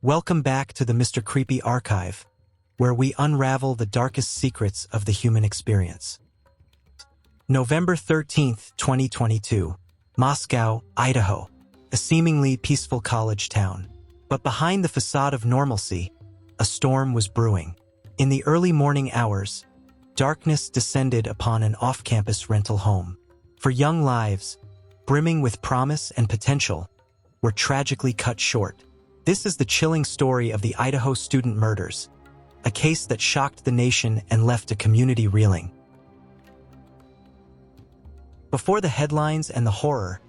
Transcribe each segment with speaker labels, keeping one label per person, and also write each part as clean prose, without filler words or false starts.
Speaker 1: Welcome back to the Mr. Creepy Archive, where we unravel the darkest secrets of the human experience. November 13th, 2022, Moscow, Idaho, a seemingly peaceful college town. But behind the facade of normalcy, a storm was brewing. In the early morning hours, darkness descended upon an off-campus rental home. For young lives, brimming with promise and potential, were tragically cut short. This is the chilling story of the Idaho student murders, a case that shocked the nation and left a community reeling. Before the headlines and the horror,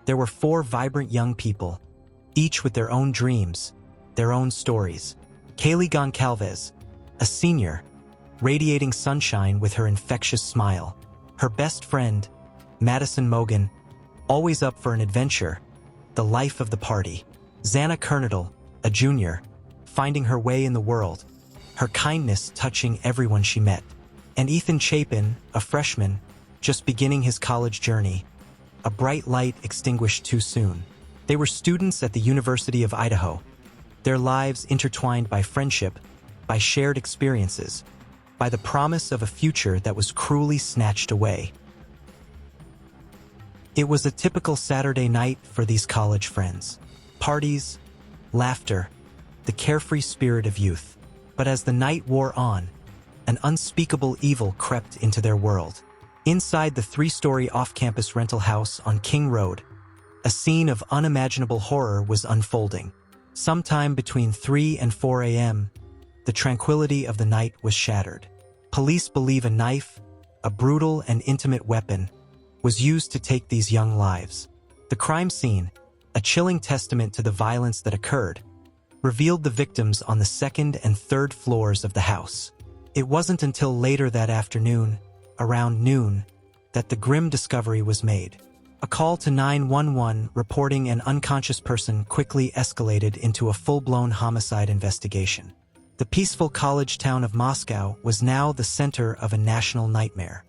Speaker 1: there were four vibrant young people, each with their own dreams, their own stories. Kaylee Goncalves, a senior, radiating sunshine with her infectious smile. Her best friend, Madison Mogan, always up for an adventure, the life of the party. Xana Kernadal, a junior, finding her way in the world, her kindness touching everyone she met. And Ethan Chapin, a freshman, just beginning his college journey, a bright light extinguished too soon. They were students at the University of Idaho, their lives intertwined by friendship, by shared experiences, by the promise of a future that was cruelly snatched away. It was a typical Saturday night for these college friends. Parties, laughter, the carefree spirit of youth. But as the night wore on, an unspeakable evil crept into their world. Inside the three-story off-campus rental house on King Road, a scene of unimaginable horror was unfolding. Sometime between 3 and 4 a.m., the tranquility of the night was shattered. Police believe a knife, a brutal and intimate weapon, was used to take these young lives. The crime scene, a chilling testament to the violence that occurred, revealed the victims on the second and third floors of the house. It wasn't until later that afternoon, around noon, that the grim discovery was made. A call to 911 reporting an unconscious person quickly escalated into a full-blown homicide investigation. The peaceful college town of Moscow was now the center of a national nightmare.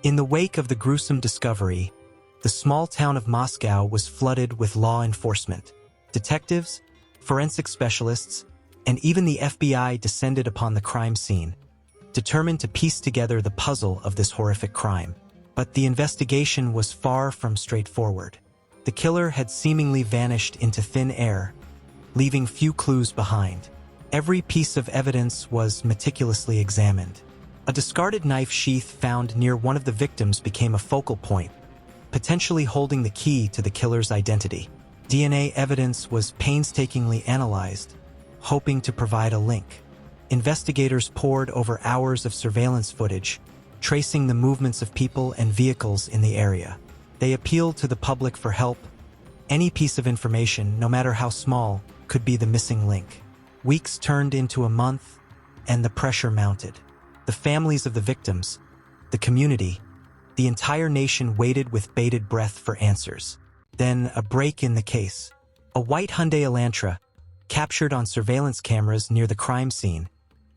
Speaker 1: In the wake of the gruesome discovery, the small town of Moscow was flooded with law enforcement. Detectives, forensic specialists, and even the FBI descended upon the crime scene, determined to piece together the puzzle of this horrific crime. But the investigation was far from straightforward. The killer had seemingly vanished into thin air, leaving few clues behind. Every piece of evidence was meticulously examined. A discarded knife sheath found near one of the victims became a focal point, potentially holding the key to the killer's identity. DNA evidence was painstakingly analyzed, hoping to provide a link. Investigators pored over hours of surveillance footage, tracing the movements of people and vehicles in the area. They appealed to the public for help. Any piece of information, no matter how small, could be the missing link. Weeks turned into a month, and the pressure mounted. The families of the victims, the community, the entire nation waited with bated breath for answers. Then a break in the case. A white Hyundai Elantra, captured on surveillance cameras near the crime scene,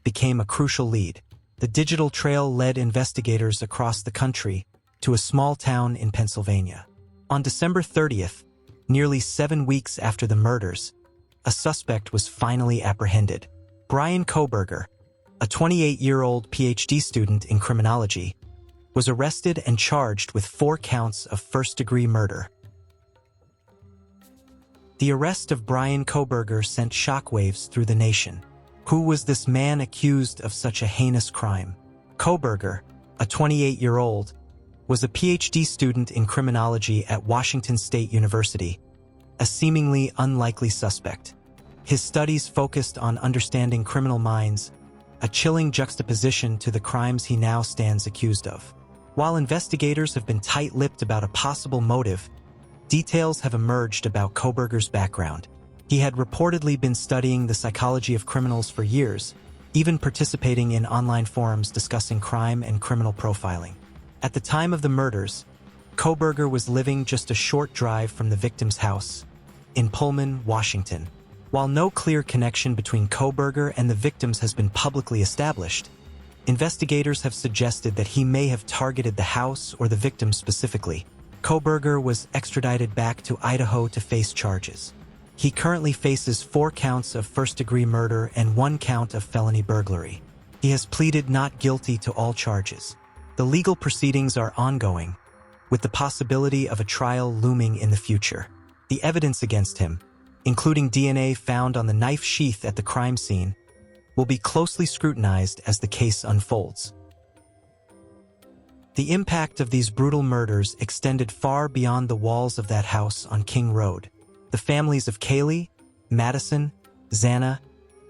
Speaker 1: became a crucial lead. The digital trail led investigators across the country to a small town in Pennsylvania. On December 30th, nearly 7 weeks after the murders, a suspect was finally apprehended. Brian Kohberger, a 28-year-old PhD student in criminology, was arrested and charged with 4 counts of first-degree murder. The arrest of Brian Kohberger sent shockwaves through the nation. Who was this man accused of such a heinous crime? Kohberger, a 28-year-old, was a PhD student in criminology at Washington State University, a seemingly unlikely suspect. His studies focused on understanding criminal minds, a chilling juxtaposition to the crimes he now stands accused of. While investigators have been tight-lipped about a possible motive, details have emerged about Kohberger's background. He had reportedly been studying the psychology of criminals for years, even participating in online forums discussing crime and criminal profiling. At the time of the murders, Kohberger was living just a short drive from the victim's house, in Pullman, Washington. While no clear connection between Kohberger and the victims has been publicly established, investigators have suggested that he may have targeted the house or the victim specifically. Kohberger was extradited back to Idaho to face charges. He currently faces 4 counts of first-degree murder and 1 count of felony burglary. He has pleaded not guilty to all charges. The legal proceedings are ongoing, with the possibility of a trial looming in the future. The evidence against him, including DNA found on the knife sheath at the crime scene, will be closely scrutinized as the case unfolds. The impact of these brutal murders extended far beyond the walls of that house on King Road. The families of Kaylee, Madison, Xana,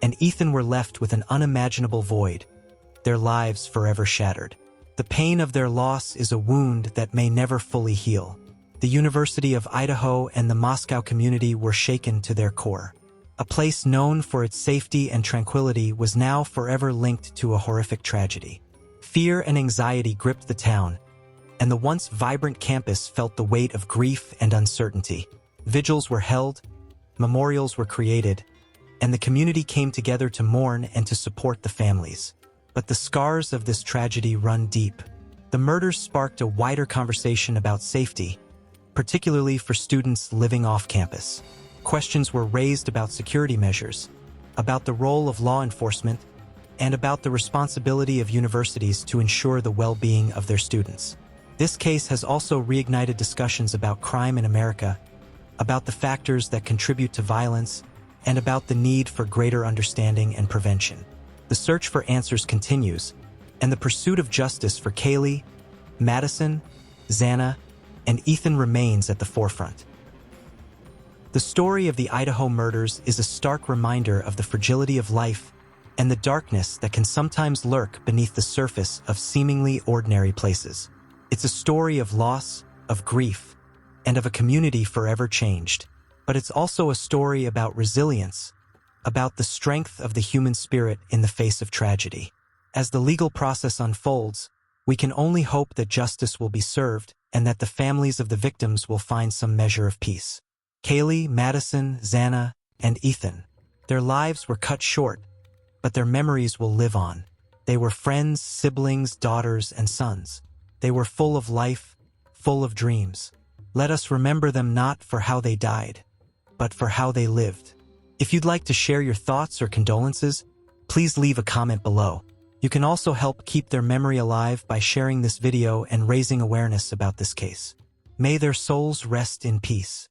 Speaker 1: and Ethan were left with an unimaginable void, their lives forever shattered. The pain of their loss is a wound that may never fully heal. The University of Idaho and the Moscow community were shaken to their core. A place known for its safety and tranquility was now forever linked to a horrific tragedy. Fear and anxiety gripped the town, and the once vibrant campus felt the weight of grief and uncertainty. Vigils were held, memorials were created, and the community came together to mourn and to support the families. But the scars of this tragedy run deep. The murders sparked a wider conversation about safety, particularly for students living off campus. Questions were raised about security measures, about the role of law enforcement, and about the responsibility of universities to ensure the well-being of their students. This case has also reignited discussions about crime in America, about the factors that contribute to violence, and about the need for greater understanding and prevention. The search for answers continues, and the pursuit of justice for Kaylee, Madison, Xana, and Ethan remains at the forefront. The story of the Idaho murders is a stark reminder of the fragility of life and the darkness that can sometimes lurk beneath the surface of seemingly ordinary places. It's a story of loss, of grief, and of a community forever changed. But it's also a story about resilience, about the strength of the human spirit in the face of tragedy. As the legal process unfolds, we can only hope that justice will be served and that the families of the victims will find some measure of peace. Kaylee, Madison, Xana, and Ethan. Their lives were cut short, but their memories will live on. They were friends, siblings, daughters, and sons. They were full of life, full of dreams. Let us remember them not for how they died, but for how they lived. If you'd like to share your thoughts or condolences, please leave a comment below. You can also help keep their memory alive by sharing this video and raising awareness about this case. May their souls rest in peace.